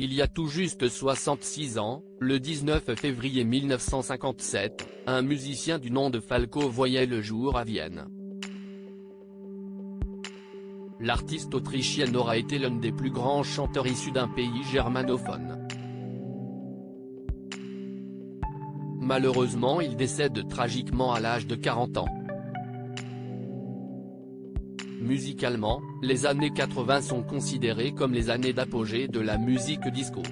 Il y a tout juste 66 ans, le 19 février 1957, un musicien du nom de Falco voyait le jour à Vienne. L'artiste autrichienne aura été l'un des plus grands chanteurs issus d'un pays germanophone. Malheureusement, il décède tragiquement à l'âge de 40 ans. Musicalement, les années 80 sont considérées comme les années d'apogée de la musique disco.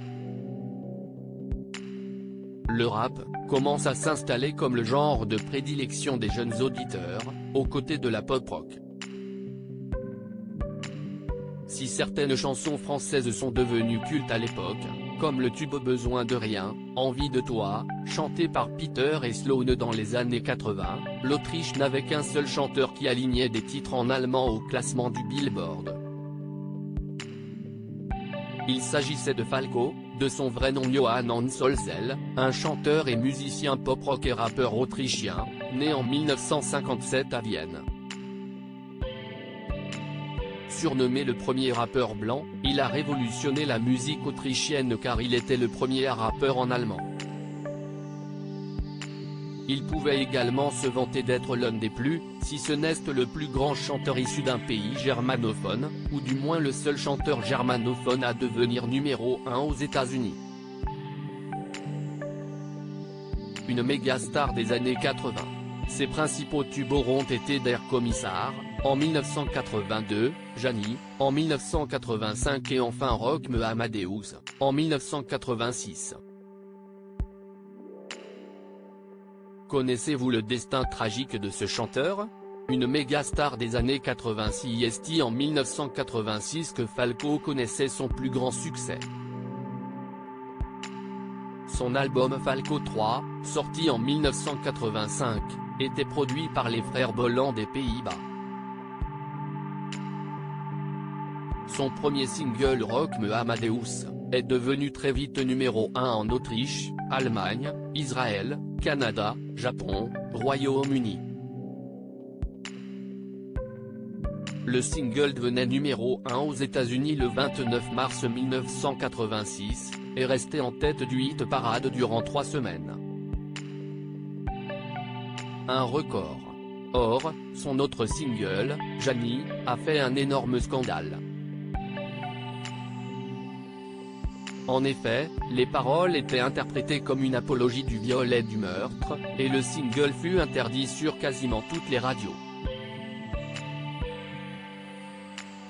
Le rap commence à s'installer comme le genre de prédilection des jeunes auditeurs, aux côtés de la pop rock. Si certaines chansons françaises sont devenues cultes à l'époque, comme le tube Besoin de rien, Envie de toi, chanté par Peter et Sloan dans les années 80, l'Autriche n'avait qu'un seul chanteur qui alignait des titres en allemand au classement du Billboard. Il s'agissait de Falco, de son vrai nom Johann Hans Holzel, un chanteur et musicien pop-rock et rappeur autrichien, né en 1957 à Vienne. Surnommé le premier rappeur blanc, il a révolutionné la musique autrichienne car il était le premier rappeur en allemand. Il pouvait également se vanter d'être l'un des plus, si ce n'est le plus grand chanteur issu d'un pays germanophone, ou du moins le seul chanteur germanophone à devenir numéro 1 aux États-Unis. Une méga star des années 80. Ses principaux tubes auront été Der Kommissar, en 1982, Jani, en 1985 et enfin Rock Me Amadeus, en 1986. Connaissez-vous le destin tragique de ce chanteur? Une méga star des années 86. C'est en 1986 que Falco connaissait son plus grand succès. Son album Falco 3, sorti en 1985, était produit par les frères Bolland des Pays-Bas. Son premier single Rock Me Amadeus, est devenu très vite numéro 1 en Autriche, Allemagne, Israël, Canada, Japon, Royaume-Uni. Le single devenait numéro 1 aux États-Unis le 29 mars 1986, et restait en tête du hit parade durant 3 semaines. Un record. Or, son autre single, Jani, a fait un énorme scandale. En effet, les paroles étaient interprétées comme une apologie du viol et du meurtre, et le single fut interdit sur quasiment toutes les radios.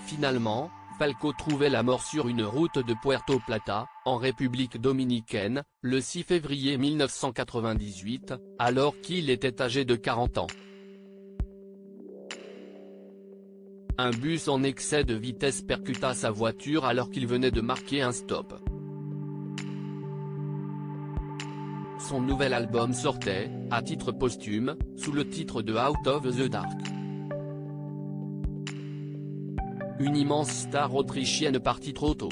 Finalement, Falco trouvait la mort sur une route de Puerto Plata, en République dominicaine, le 6 février 1998, alors qu'il était âgé de 40 ans. Un bus en excès de vitesse percuta sa voiture alors qu'il venait de marquer un stop. Son nouvel album sortait, à titre posthume, sous le titre de Out of the Dark. Une immense star autrichienne partie trop tôt.